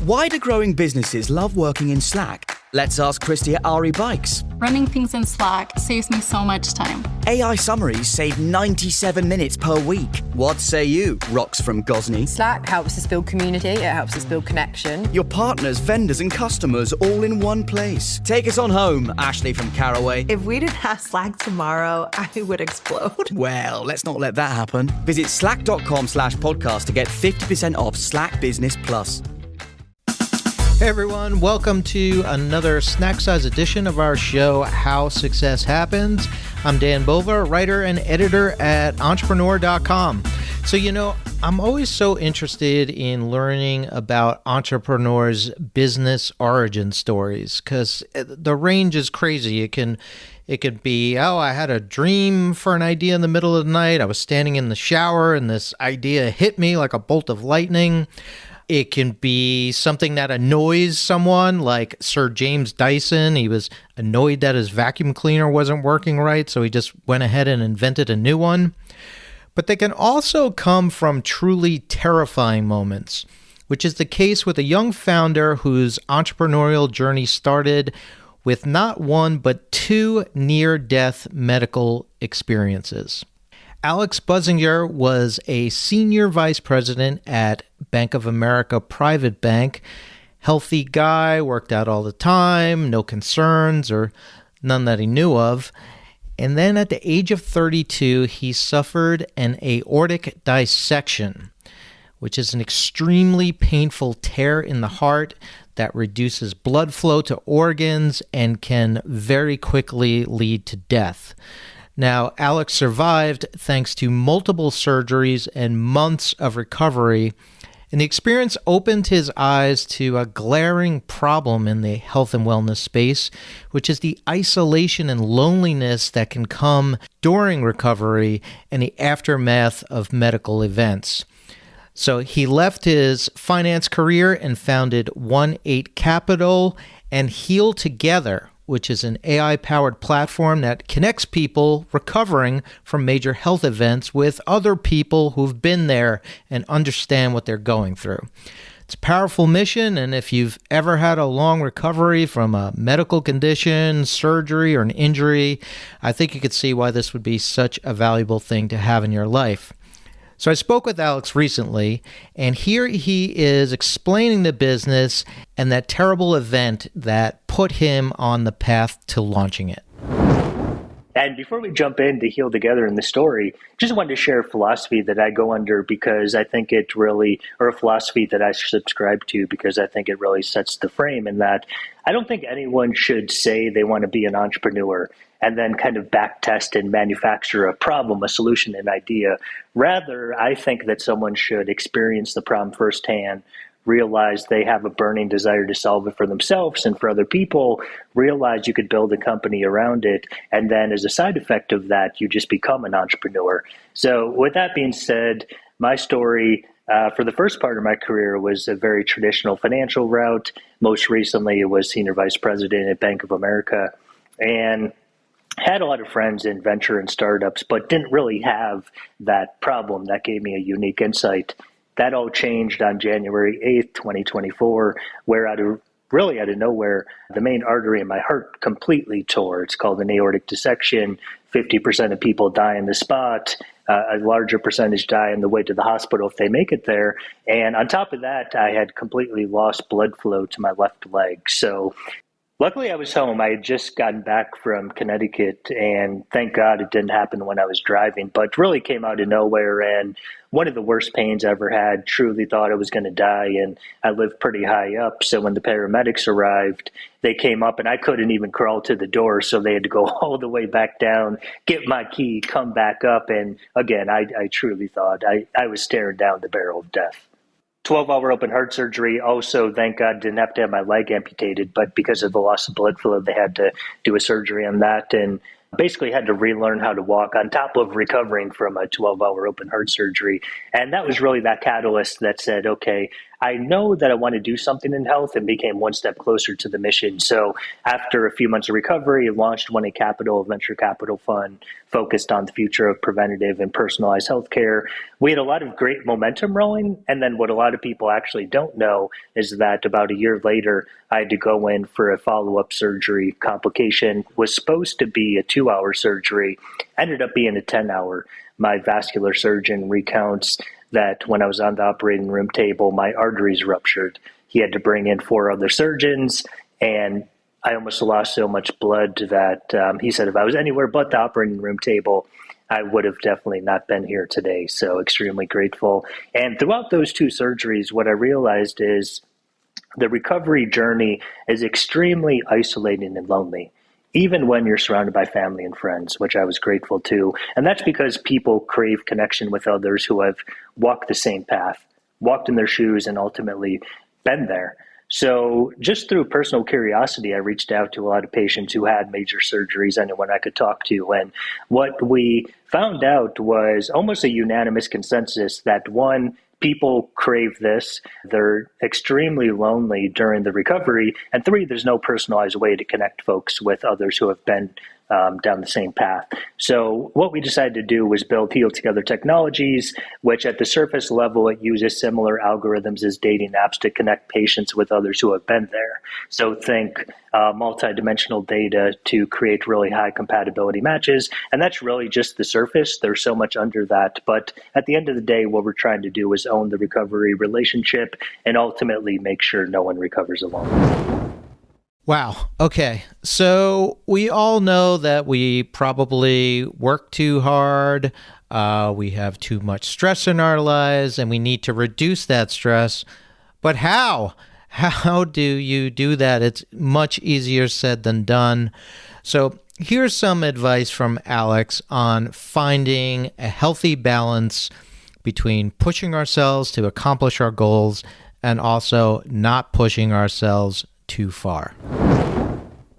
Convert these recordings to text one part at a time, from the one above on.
Why do growing businesses love working in Slack? Let's ask Christy at RE Bikes. Running things in Slack saves me so much time. AI summaries save 97 minutes per week. What say you, Rox from Gosney? Slack helps us build community, it helps us build connection. Your partners, vendors and customers all in one place. Take us on home, Ashley from Caraway. If we didn't have Slack tomorrow, I would explode. Well, let's not let that happen. Visit slack.com/podcast to get 50% off Slack Business Plus. Hey everyone, welcome to another snack-size edition of our show, How Success Happens. I'm Dan Bova, writer and editor at entrepreneur.com. So, I'm always so interested in learning about entrepreneurs' business origin stories because the range is crazy. It could be, I had a dream for an idea in the middle of the night. I was standing in the shower and this idea hit me like a bolt of lightning. It can be something that annoys someone, like Sir James Dyson. He was annoyed that his vacuum cleaner wasn't working right, so he just went ahead and invented a new one. But they can also come from truly terrifying moments, which is the case with a young founder whose entrepreneurial journey started with not one but two near-death medical experiences. Alex Bussenger was a senior vice president at Bank of America Private Bank. Healthy guy, worked out all the time, no concerns or none that he knew of. And then at the age of 32, he suffered an aortic dissection, which is an extremely painful tear in the heart that reduces blood flow to organs and can very quickly lead to death. Now, Alex survived thanks to multiple surgeries and months of recovery, and the experience opened his eyes to a glaring problem in the health and wellness space, which is the isolation and loneliness that can come during recovery and the aftermath of medical events. So he left his finance career and founded 1-8 Capital and Heal Together, which is an AI-powered platform that connects people recovering from major health events with other people who've been there and understand what they're going through. It's a powerful mission, and if you've ever had a long recovery from a medical condition, surgery, or an injury, I think you could see why this would be such a valuable thing to have in your life. So I spoke with Alex recently, and here he is explaining the business and that terrible event that put him on the path to launching it. And before we jump into Heal Together in the story, just wanted to share a philosophy that I go under because I think it really, or a philosophy that I subscribe to because I think it really sets the frame in that I don't think anyone should say they want to be an entrepreneur and then kind of backtest and manufacture a problem, a solution, an idea. Rather, I think that someone should experience the problem firsthand, realize they have a burning desire to solve it for themselves and for other people, realize you could build a company around it, and then as a side effect of that, you just become an entrepreneur. So with that being said, my story for the first part of my career was a very traditional financial route. Most recently, it was senior vice president at Bank of America, and had a lot of friends in venture and startups, but didn't really have that problem. That gave me a unique insight. That all changed on January 8th, 2024, where out of nowhere, the main artery in my heart completely tore. It's called an aortic dissection. 50% of people die on the spot. A larger percentage die on the way to the hospital if they make it there. And on top of that, I had completely lost blood flow to my left leg. So luckily, I was home. I had just gotten back from Connecticut, and thank God it didn't happen when I was driving, but really came out of nowhere, and one of the worst pains I ever had. Truly thought I was going to die, and I lived pretty high up, so when the paramedics arrived, they came up, and I couldn't even crawl to the door, so they had to go all the way back down, get my key, come back up, and again, I truly thought I was staring down the barrel of death. 12-hour open heart surgery. Also, thank God, didn't have to have my leg amputated, but because of the loss of blood flow, they had to do a surgery on that and basically had to relearn how to walk on top of recovering from a 12-hour open heart surgery. And that was really that catalyst that said, okay, I know that I want to do something in health and became one step closer to the mission. So after a few months of recovery, launched One A Capital, a venture capital fund focused on the future of preventative and personalized healthcare. We had a lot of great momentum rolling. And then what a lot of people actually don't know is that about a year later, I had to go in for a follow-up surgery. Complication was supposed to be a 2-hour surgery, ended up being a 10-hour. My vascular surgeon recounts that when I was on the operating room table, my arteries ruptured. He had to bring in 4 other surgeons, and I almost lost so much blood that he said if I was anywhere but the operating room table, I would have definitely not been here today. So extremely grateful. And throughout those 2 surgeries, what I realized is the recovery journey is extremely isolating and lonely, even when you're surrounded by family and friends, which I was grateful to. And that's because people crave connection with others who have walked the same path, walked in their shoes, and ultimately been there. So just through personal curiosity, I reached out to a lot of patients who had major surgeries, anyone I could talk to. And what we found out was almost a unanimous consensus that, one, people crave this. They're extremely lonely during the recovery. And 3, there's no personalized way to connect folks with others who have been down the same path. So what we decided to do was build Heal Together Technologies, which at the surface level, it uses similar algorithms as dating apps to connect patients with others who have been there. So think multidimensional data to create really high compatibility matches. And that's really just the surface. There's so much under that. But at the end of the day, what we're trying to do is own the recovery relationship and ultimately make sure no one recovers alone. Wow. Okay. So we all know that we probably work too hard. We have too much stress in our lives and we need to reduce that stress. But how? How do you do that? It's much easier said than done. So here's some advice from Alex on finding a healthy balance between pushing ourselves to accomplish our goals and also not pushing ourselves too far.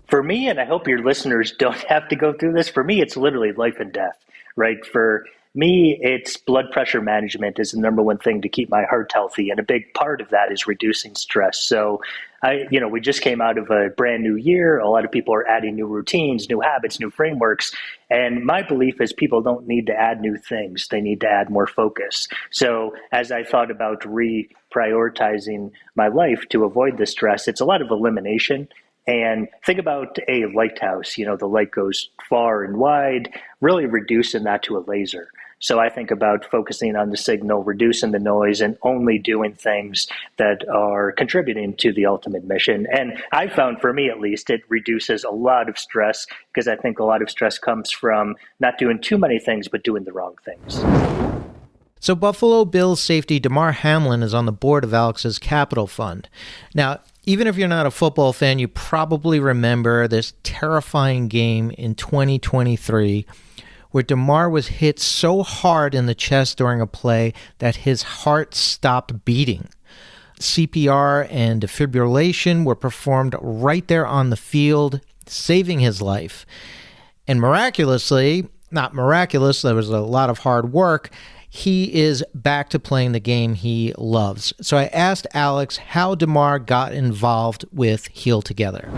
For me, and I hope your listeners don't have to go through this, for me, it's literally life and death, right? For me, it's blood pressure management is the number one thing to keep my heart healthy. And a big part of that is reducing stress. So we just came out of a brand new year. A lot of people are adding new routines, new habits, new frameworks. And my belief is people don't need to add new things. They need to add more focus. So as I thought about reprioritizing my life to avoid the stress, it's a lot of elimination. And think about a lighthouse, the light goes far and wide, really reducing that to a laser. So I think about focusing on the signal, reducing the noise, and only doing things that are contributing to the ultimate mission. And I found, for me at least, it reduces a lot of stress because I think a lot of stress comes from not doing too many things, but doing the wrong things. So Buffalo Bills safety Damar Hamlin is on the board of Alex's Capital Fund. Now, even if you're not a football fan, you probably remember this terrifying game in 2023 where Damar was hit so hard in the chest during a play that his heart stopped beating. CPR and defibrillation were performed right there on the field, saving his life. And miraculously, not miraculous, there was a lot of hard work, he is back to playing the game he loves. So I asked Alex how Damar got involved with Heal Together.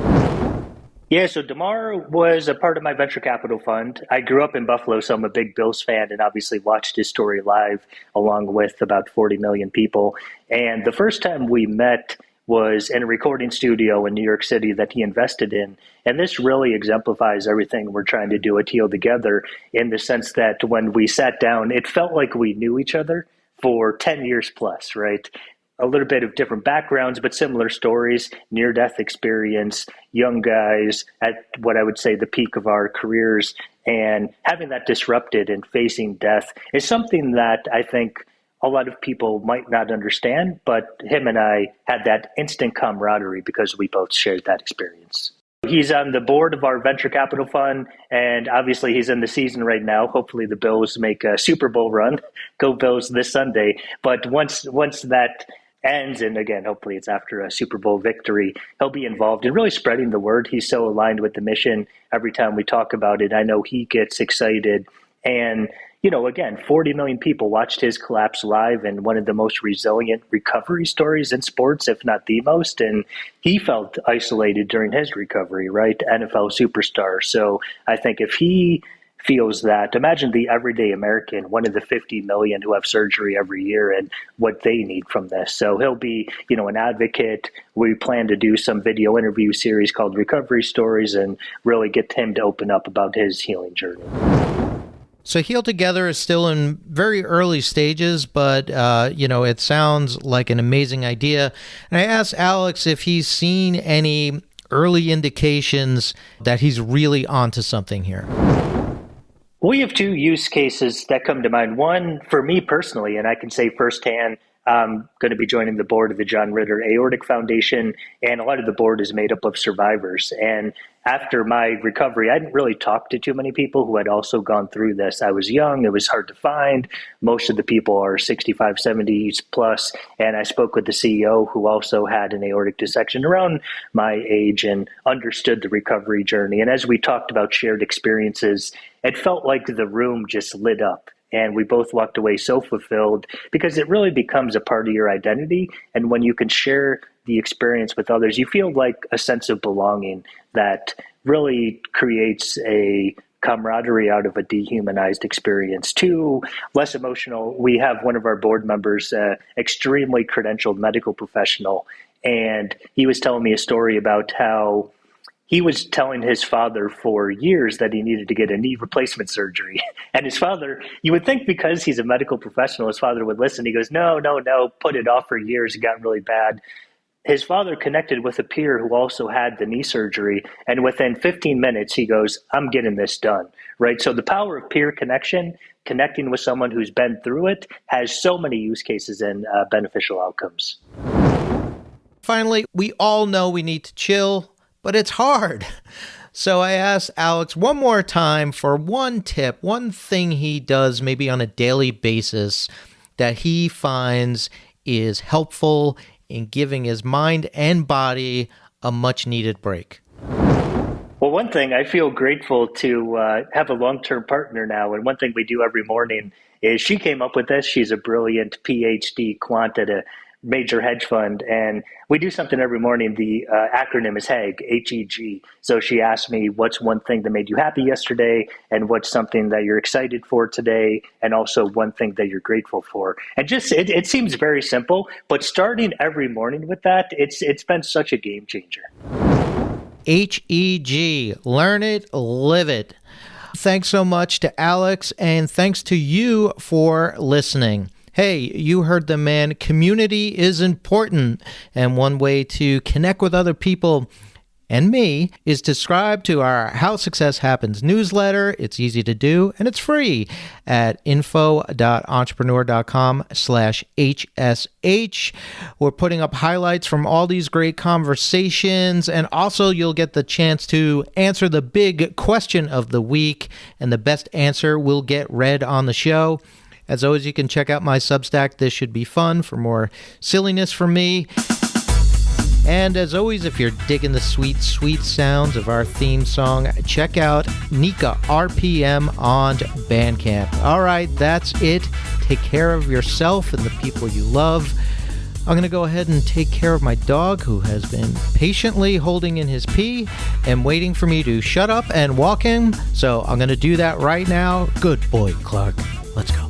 Yeah, so Damar was a part of my venture capital fund. I grew up in Buffalo, so I'm a big Bills fan and obviously watched his story live along with about 40 million people. And the first time we met was in a recording studio in New York City that he invested in. And this really exemplifies everything we're trying to do at Heal Together in the sense that when we sat down, it felt like we knew each other for 10 years plus, right? A little bit of different backgrounds, but similar stories, near-death experience, young guys at what I would say the peak of our careers, and having that disrupted and facing death is something that I think a lot of people might not understand, but him and I had that instant camaraderie because we both shared that experience. He's on the board of our venture capital fund, and obviously he's in the season right now. Hopefully the Bills make a Super Bowl run. Go Bills this Sunday. But once that ends, and again, hopefully it's after a Super Bowl victory, he'll be involved in really spreading the word. He's so aligned with the mission. Every time we talk about it, I know he gets excited. And again, 40 million people watched his collapse live, and one of the most resilient recovery stories in sports, if not the most. And he felt isolated during his recovery, right? NFL superstar. So I think if he feels that, imagine the everyday American, one of the 50 million who have surgery every year, and what they need from this. So he'll be, an advocate. We plan to do some video interview series called Recovery Stories and really get him to open up about his healing journey. So Heal Together is still in very early stages, but, it sounds like an amazing idea. And I asked Alex if he's seen any early indications that he's really onto something here. We have two use cases that come to mind. One, for me personally, and I can say firsthand, I'm going to be joining the board of the John Ritter Aortic Foundation, and a lot of the board is made up of survivors. And after my recovery, I didn't really talk to too many people who had also gone through this. I was young. It was hard to find. Most of the people are 65, 70s plus. And I spoke with the CEO who also had an aortic dissection around my age and understood the recovery journey. And as we talked about shared experiences, it felt like the room just lit up. And we both walked away so fulfilled because it really becomes a part of your identity. And when you can share the experience with others, you feel like a sense of belonging that really creates a camaraderie out of a dehumanized experience. Two, less emotional. We have one of our board members, extremely credentialed medical professional, and he was telling me a story about how he was telling his father for years that he needed to get a knee replacement surgery. And his father, you would think because he's a medical professional, his father would listen. He goes, no, put it off for years. It got really bad. His father connected with a peer who also had the knee surgery. And within 15 minutes, he goes, I'm getting this done, right? So the power of peer connection, connecting with someone who's been through it, has so many use cases and beneficial outcomes. Finally, we all know we need to chill, but it's hard. So I asked Alex one more time for one tip, one thing he does maybe on a daily basis that he finds is helpful in giving his mind and body a much needed break. Well, one thing, I feel grateful to have a long-term partner now. And one thing we do every morning is she came up with this. She's a brilliant PhD quant at a major hedge fund. And we do something every morning. The acronym is HEG, H-E-G. So she asked me, what's one thing that made you happy yesterday? And what's something that you're excited for today? And also one thing that you're grateful for. And just, it seems very simple, but starting every morning with that, it's been such a game changer. HEG, learn it, live it. Thanks so much to Alex, and thanks to you for listening. Hey, you heard the man. Community is important, and one way to connect with other people and me is to subscribe to our How Success Happens newsletter. It's easy to do, and it's free at info.entrepreneur.com/HSH. We're putting up highlights from all these great conversations, and also you'll get the chance to answer the big question of the week, and the best answer will get read on the show. As always, you can check out my Substack, This Should Be Fun, for more silliness from me. And as always, if you're digging the sweet, sweet sounds of our theme song, check out Nika RPM on Bandcamp. All right, that's it. Take care of yourself and the people you love. I'm going to go ahead and take care of my dog, who has been patiently holding in his pee and waiting for me to shut up and walk him. So I'm going to do that right now. Good boy, Clark. Let's go.